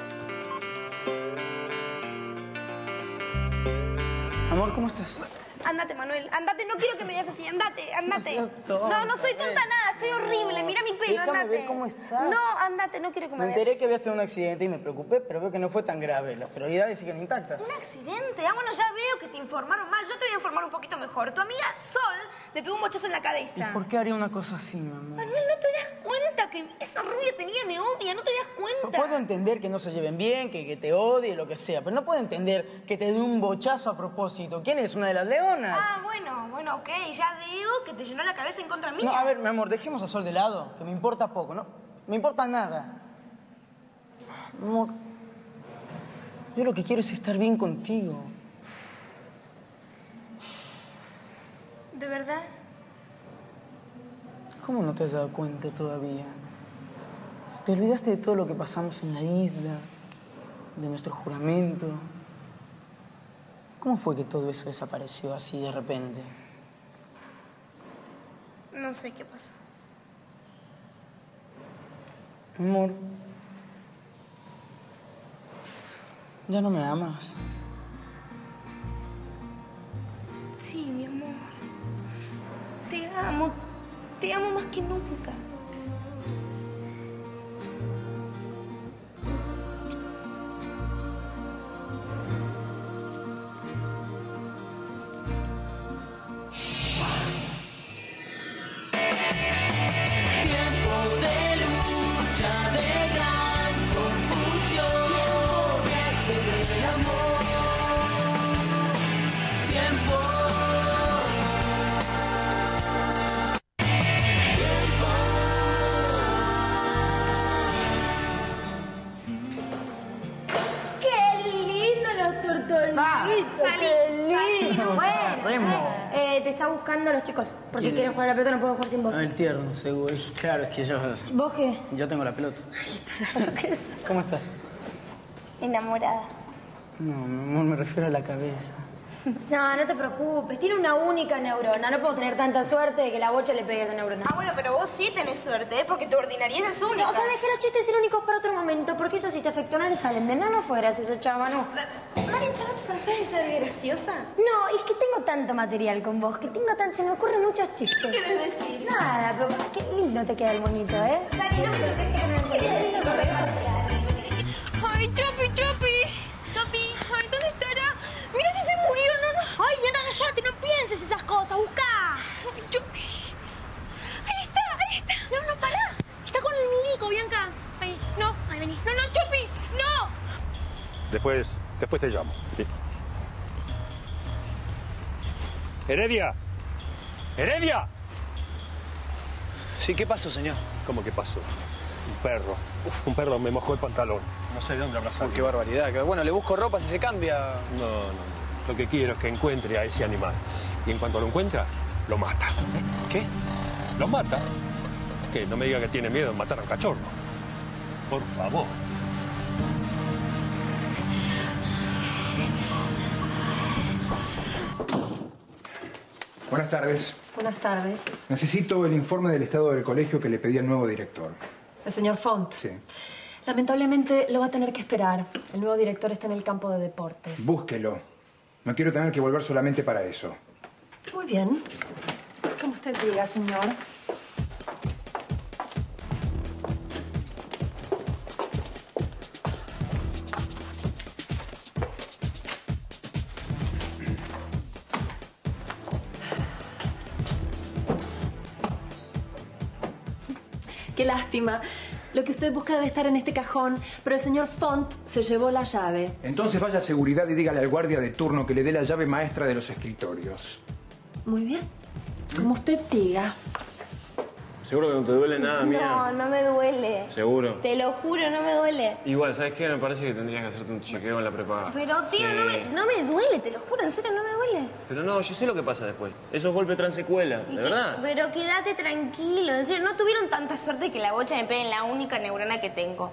Speaker 7: Amor, ¿cómo estás?
Speaker 16: Andate, Manuel, andate, no quiero que me veas así, andate, andate.
Speaker 7: No seas tonta,
Speaker 16: No soy tonta nada, estoy horrible, mira mi pelo,
Speaker 7: Déjame
Speaker 16: andate.
Speaker 7: ver cómo estás.
Speaker 16: No, andate, no quiero que me
Speaker 7: Me
Speaker 16: veas.
Speaker 7: enteré que habías tenido un accidente y me preocupé, pero veo que no fue tan grave. Las prioridades siguen intactas.
Speaker 16: ¿Un accidente? Ah, bueno, ya veo que te informaron mal. Yo te voy a informar un poquito mejor. Tu amiga Sol me pegó un bochazo en la
Speaker 7: ¿Y
Speaker 16: cabeza.
Speaker 7: por qué haría una cosa así, mi amor?
Speaker 16: Manuel, ¿no te das cuenta que esa rubia tenía me odia? ¿No te das cuenta?
Speaker 7: Puedo entender que no se lleven bien, que te odie, lo que sea, pero no puedo entender que te dé un bochazo a propósito. ¿Quién es? ¿Una de las leonas?
Speaker 16: Ah, bueno, ok. Ya veo que te llenó la cabeza en contra mía.
Speaker 7: No, a ver, mi amor, dejemos a Sol de lado, que me importa poco, ¿no? Me importa nada. Mi amor, yo lo que quiero es estar bien contigo.
Speaker 16: ¿De verdad?
Speaker 7: ¿Cómo no te has dado cuenta todavía? ¿Te olvidaste de todo lo que pasamos en la isla? De nuestro juramento. ¿Cómo fue que todo eso desapareció así de repente?
Speaker 16: No sé qué pasó.
Speaker 7: Amor, ¿ya no me amas?
Speaker 16: Sí, mi amor. Te amo más que nunca.
Speaker 1: Tiempo de lucha, de gran confusión. Tiempo de hacer el amor. Tiempo.
Speaker 3: ¡Qué lindo los tortolitos! ¡Qué lindo! Bueno,
Speaker 7: Remo.
Speaker 3: te está buscando los chicos porque quieren jugar a la pelota, no pueden jugar sin vos.
Speaker 7: El tierno, seguro. Y claro, es que
Speaker 3: ¿Vos qué?
Speaker 7: yo tengo la pelota. ¿Cómo estás?
Speaker 16: Enamorada.
Speaker 7: No, mi amor, me refiero a la cabeza.
Speaker 3: No, no te preocupes. Tiene una única neurona. No puedo tener tanta suerte de que la bocha le pegue a esa neurona.
Speaker 16: Ah, bueno, pero vos sí tenés suerte, ¿eh? Porque tu ordinariedad es única.
Speaker 3: No, ¿sabes qué? Los chistes eran únicos para otro momento. Porque eso si te afectó no le salen bien. No fue gracioso, chava, no.
Speaker 16: Maritza, ¿no te cansás de ser graciosa?
Speaker 3: No, es que tengo tanto material con vos, que se me ocurren muchos chistes.
Speaker 16: ¿Qué querés decir?
Speaker 3: Nada, pero qué lindo te queda el monito, ¿eh?
Speaker 16: Sari, no me querés decir.
Speaker 10: Ay, Chopi, Chopi. Chopi, ay, ¿dónde estará? Mira si se murió, no. Ay, nena, cállate, no pienses esas cosas, busca. Ay, Chopi. Ahí está. No, pará. Está con el milico, Bianca. Ahí, no, ahí vení. No, Chopi, no.
Speaker 2: Después te llamo. Sí. ¡Heredia! ¡Heredia!
Speaker 11: Sí, ¿qué pasó, señor?
Speaker 2: ¿Cómo que pasó? Un perro. Un perro me mojó el pantalón. No sé de dónde habrá salido.
Speaker 11: Qué barbaridad. Bueno, le busco ropa si se cambia.
Speaker 2: No. Lo que quiero es que encuentre a ese animal. Y en cuanto lo encuentra, lo mata.
Speaker 11: ¿Qué?
Speaker 2: ¿Lo mata? ¿Qué? No me diga que tiene miedo de matar a un cachorro. Por favor.
Speaker 22: Buenas tardes.
Speaker 17: Buenas tardes.
Speaker 22: Necesito el informe del estado del colegio que le pedí al nuevo director.
Speaker 17: El señor Font.
Speaker 22: Sí.
Speaker 17: Lamentablemente lo va a tener que esperar. El nuevo director está en el campo de deportes.
Speaker 22: Búsquelo. No quiero tener que volver solamente para eso.
Speaker 17: Muy bien. Como usted diga, señor. qué lástima. Lo que usted busca debe estar en este cajón, pero el señor Font se llevó la llave.
Speaker 22: Entonces vaya a seguridad y dígale al guardia de turno que le dé la llave maestra de los escritorios.
Speaker 17: Muy bien. Como usted diga.
Speaker 12: ¿Seguro que no te duele nada, mía?
Speaker 3: No, no me duele.
Speaker 12: ¿Seguro?
Speaker 3: Te lo juro, no me duele.
Speaker 12: Igual, ¿sabes qué? Me parece que tendrías que hacerte un chequeo en la prepaga.
Speaker 3: Pero, tío,
Speaker 12: Sí.
Speaker 3: no me duele, te lo juro, en serio, no me duele.
Speaker 12: Pero no, yo sé lo que pasa después. Esos golpes traen secuela,
Speaker 3: Y
Speaker 12: ¿de
Speaker 3: que-
Speaker 12: verdad?
Speaker 3: Pero quédate tranquilo, en serio, no tuvieron tanta suerte que la bocha me pegue en la única neurona que tengo.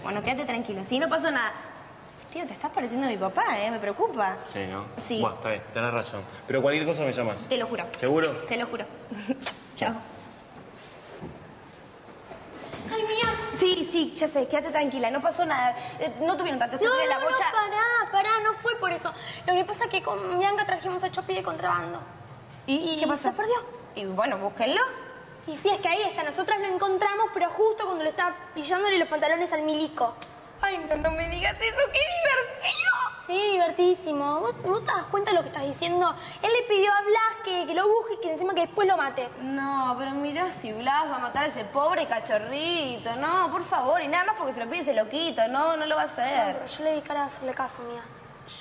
Speaker 3: Bueno, quédate tranquilo, si no pasó nada. Tío, te estás pareciendo a mi papá, me preocupa.
Speaker 12: Sí, ¿no?
Speaker 3: Sí.
Speaker 12: Bueno, está bien, tenés razón. Pero cualquier cosa me llamas.
Speaker 3: Te lo juro.
Speaker 12: ¿Seguro?
Speaker 3: Te lo juro. Chao.
Speaker 16: Ay, mía.
Speaker 3: Sí, ya sé, quédate tranquila, no pasó nada. No tuvieron tanta suerte de la bocha.
Speaker 16: Pará, no fue por eso. Lo que pasa es que con Bianca trajimos a Chopi de contrabando.
Speaker 3: ¿Y qué pasó?
Speaker 16: Se perdió.
Speaker 3: Y bueno, búsquenlo.
Speaker 16: Y sí, es que ahí está, nosotras lo encontramos, pero justo cuando lo estaba pillándole los pantalones al milico.
Speaker 3: Ay, no me digas eso, qué divertido.
Speaker 16: Sí, divertidísimo. ¿Vos te das cuenta de lo que estás diciendo? Él le pidió a Blas que lo busque y que encima que después lo mate.
Speaker 3: No, pero mirá si Blas va a matar a ese pobre cachorrito. No, por favor, y nada más porque se lo pide ese loquito. No lo va a hacer.
Speaker 16: No, pero yo le di cara a hacerle caso, mía.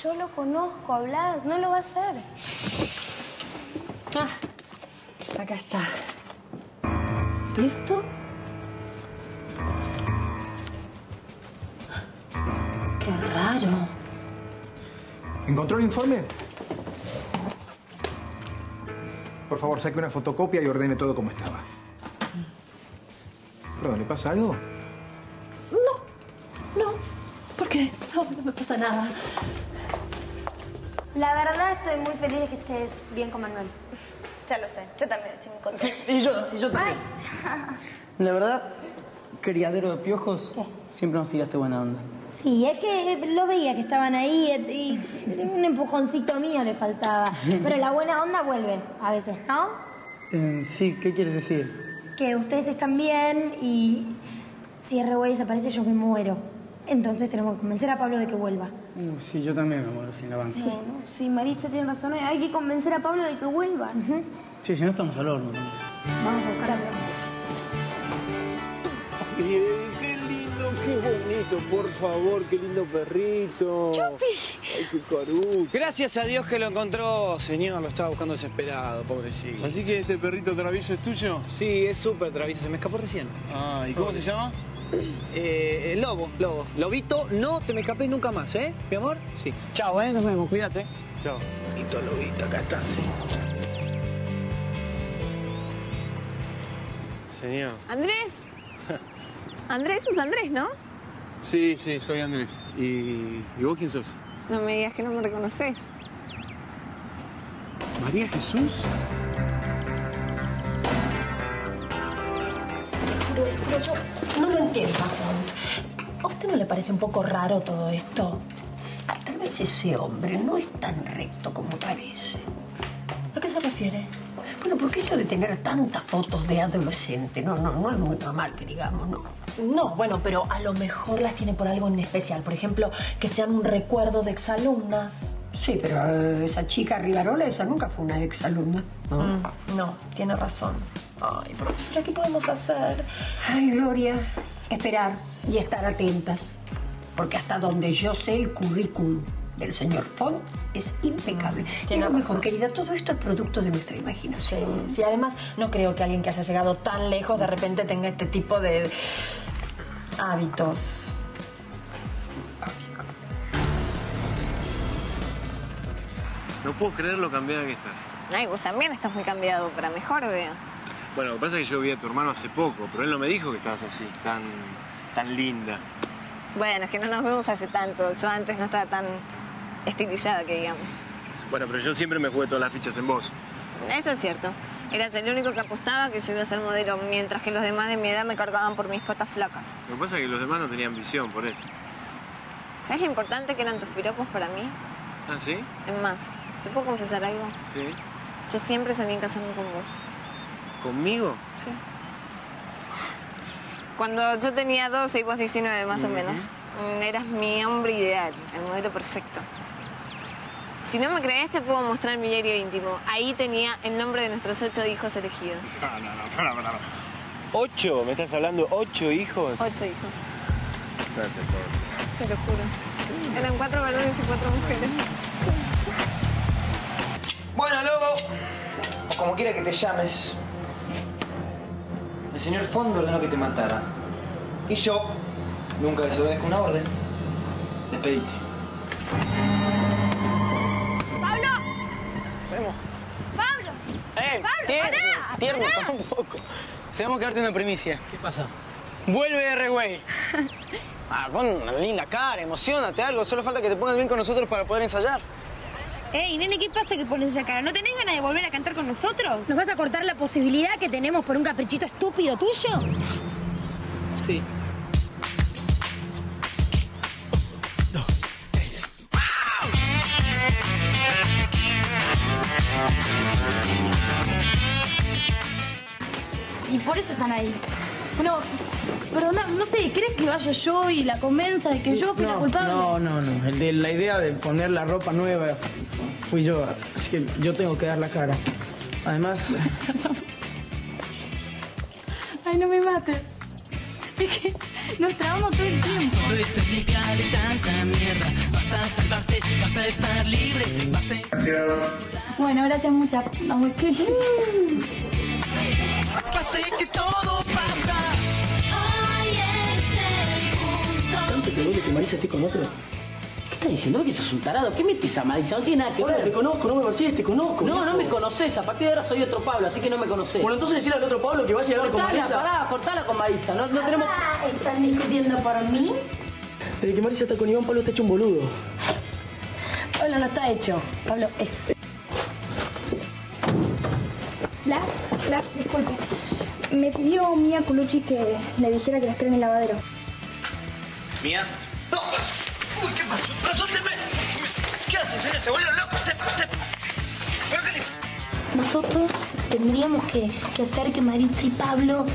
Speaker 3: Yo lo conozco a Blas, no lo va a hacer.
Speaker 17: Acá está. ¿Listo? Qué raro.
Speaker 22: ¿Encontró el informe? Por favor, saque una fotocopia y ordene todo como estaba. Perdón, ¿le pasa algo?
Speaker 17: No. ¿Por qué? No me pasa nada.
Speaker 3: La verdad estoy muy feliz de que estés bien con Manuel. Ya lo sé, yo también estoy muy contenta.
Speaker 15: Sí, y yo también. La verdad, criadero de piojos, siempre nos tiraste buena onda.
Speaker 3: Sí, es que lo veía que estaban ahí y un empujoncito mío le faltaba. Pero la buena onda vuelve a veces, ¿no?
Speaker 15: Sí, ¿qué quieres decir?
Speaker 3: Que ustedes están bien y si R-Way desaparece yo me muero. Entonces tenemos que convencer a Pablo de que vuelva.
Speaker 15: Sí, yo también me muero sin la banca.
Speaker 3: Sí, Maritza tiene razón. Hay que convencer a Pablo de que vuelva.
Speaker 15: Sí, si no estamos al horno.
Speaker 3: Vamos a buscar a Pablo.
Speaker 12: Qué lindo, qué bonito, por favor, qué lindo perrito.
Speaker 15: ¡Chupi!
Speaker 12: Ay, qué carucho.
Speaker 15: Gracias a Dios que lo encontró, señor. Lo estaba buscando desesperado, pobrecito.
Speaker 12: ¿Así que este perrito travieso es tuyo?
Speaker 15: Sí, es súper travieso. Se me escapó recién.
Speaker 12: Ah, ¿y cómo se llama?
Speaker 15: Lobo. Lobito, no te me escapes nunca más, ¿eh? Mi amor. Sí. Chao, nos vemos. Cuídate.
Speaker 12: Chao.
Speaker 15: Lobito, acá está. Sí.
Speaker 12: Señor.
Speaker 19: Andrés. Andrés es Andrés, ¿no?
Speaker 12: Sí, soy Andrés. ¿Y vos quién sos?
Speaker 19: No me digas que no me reconoces.
Speaker 12: ¿María Jesús?
Speaker 17: Pero yo no lo entiendo, Font. ¿A usted no le parece un poco raro todo esto?
Speaker 18: Tal vez ese hombre no es tan recto como parece.
Speaker 17: ¿A qué se refiere?
Speaker 18: Bueno, porque eso de tener tantas fotos de adolescente, no es muy normal que digamos, ¿no?
Speaker 17: No, bueno, pero a lo mejor las tiene por algo en especial. Por ejemplo, que sean un recuerdo de exalumnas.
Speaker 18: Sí, pero esa chica Rivarola, esa nunca fue una exalumna, ¿no?
Speaker 17: No, tiene razón. Ay, profesora, ¿qué podemos hacer?
Speaker 18: Ay, Gloria, esperar y estar atentas. Porque hasta donde yo sé, el currículum del señor Font es impecable. Y lo mejor, querida, todo esto es producto de nuestra imaginación.
Speaker 17: Sí, además, no creo que alguien que haya llegado tan lejos de repente tenga este tipo de hábitos.
Speaker 12: No puedo creer lo cambiada que estás.
Speaker 19: Ay, vos también estás muy cambiado para mejor, veo.
Speaker 12: Bueno, lo que pasa es que yo vi a tu hermano hace poco, pero él no me dijo que estabas así, tan linda.
Speaker 19: Bueno, es que no nos vemos hace tanto. Yo antes no estaba tan estilizada, que digamos.
Speaker 12: Bueno, pero yo siempre me jugué todas las fichas en vos.
Speaker 19: Eso es cierto. Eras el único que apostaba que yo iba a ser modelo, mientras que los demás de mi edad me cargaban por mis patas flacas.
Speaker 12: Lo que pasa es que los demás no tenían visión, por eso.
Speaker 19: ¿Sabes lo importante que eran tus piropos para mí?
Speaker 12: ¿Ah, sí?
Speaker 19: Es más, ¿te puedo confesar algo?
Speaker 12: Sí.
Speaker 19: Yo siempre soñé en casarme con vos.
Speaker 12: ¿Conmigo?
Speaker 19: Sí. Cuando yo tenía 12 y vos 19 más o menos, eras mi hombre ideal, el modelo perfecto. Si no me crees, te puedo mostrar mi diario íntimo. Ahí tenía el nombre de nuestros 8 hijos elegidos.
Speaker 12: No, para. ¿8? ¿Me estás hablando? ¿8 hijos?
Speaker 13: 8 hijos.
Speaker 12: No te puedo.
Speaker 13: Te lo juro. Eran 4 varones y 4 mujeres.
Speaker 15: Bueno, Lobo, o como quiera que te llames, el señor Font ordenó que te matara. Y yo nunca desobedezco una orden. Despedite.
Speaker 10: ¡Pablo!
Speaker 15: Vemos.
Speaker 10: ¡Pablo! ¡Pablo,
Speaker 11: Tierno,
Speaker 10: pará!
Speaker 11: para un poco. Tenemos que darte una primicia.
Speaker 15: ¿Qué pasa?
Speaker 11: Vuelve R-Way. Pon una linda cara, emocionate, algo. Solo falta que te pongas bien con nosotros para poder ensayar.
Speaker 9: Ey, nene, ¿qué pasa que pones esa cara? ¿No tenés ganas de volver a cantar con nosotros?
Speaker 16: ¿Nos vas a cortar la posibilidad que tenemos por un caprichito estúpido tuyo?
Speaker 11: Sí.
Speaker 8: Y por eso están ahí. Bueno, perdona, no sé, ¿crees que vaya yo y la convenza de que yo fui la culpable?
Speaker 7: No. El de la idea de poner la ropa nueva fui yo, así que yo tengo que dar la cara. Además...
Speaker 8: Ay, no me mates. Es que nos trabamos todo el tiempo.
Speaker 1: Todo esto es limpia de tanta mierda. Vas a salvarte, vas a estar libre, vas a...
Speaker 8: Bueno, gracias muchas. Vamos, ¿qué?
Speaker 1: Pase que todo pasa. Hoy es el punto.
Speaker 15: ¿Tanto te duele que Marisa esté con otro? ¿Qué estás diciendo? ¿Ves que sos un tarado? ¿Qué metes a Marisa? No tiene nada que ver. Te conozco, no me persigues, te conozco. No me conoces. A partir de ahora soy otro Pablo, así que no me conocés. Bueno, entonces decirle al otro Pablo que vaya a llegar con Marisa. Cortala con Marisa. No tenemos...
Speaker 16: ¿Están discutiendo por mí?
Speaker 15: Desde que Marisa está con Iván, Pablo está hecho un boludo.
Speaker 16: Pablo no está hecho. Pablo es.
Speaker 8: Blas, disculpe. Me pidió Mía Colucci que le dijera que la espera en el lavadero.
Speaker 15: ¿Mía? ¡No! ¡Uy, qué pasó! ¡Pero suélteme! ¿Qué hacen, señor? ¡Se vuelven locos! ¿Pero qué le...?
Speaker 16: Nosotros tendríamos que hacer que Maritza y Pablo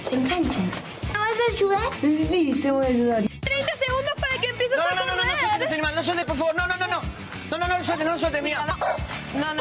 Speaker 16: se enganchen. ¿Me vas a ayudar?
Speaker 7: Sí, te voy a ayudar.
Speaker 9: 30 segundos para que empieces a comer.
Speaker 11: No sueltes, animal, no sueltes, por favor. No sueltes, Mía.
Speaker 9: No.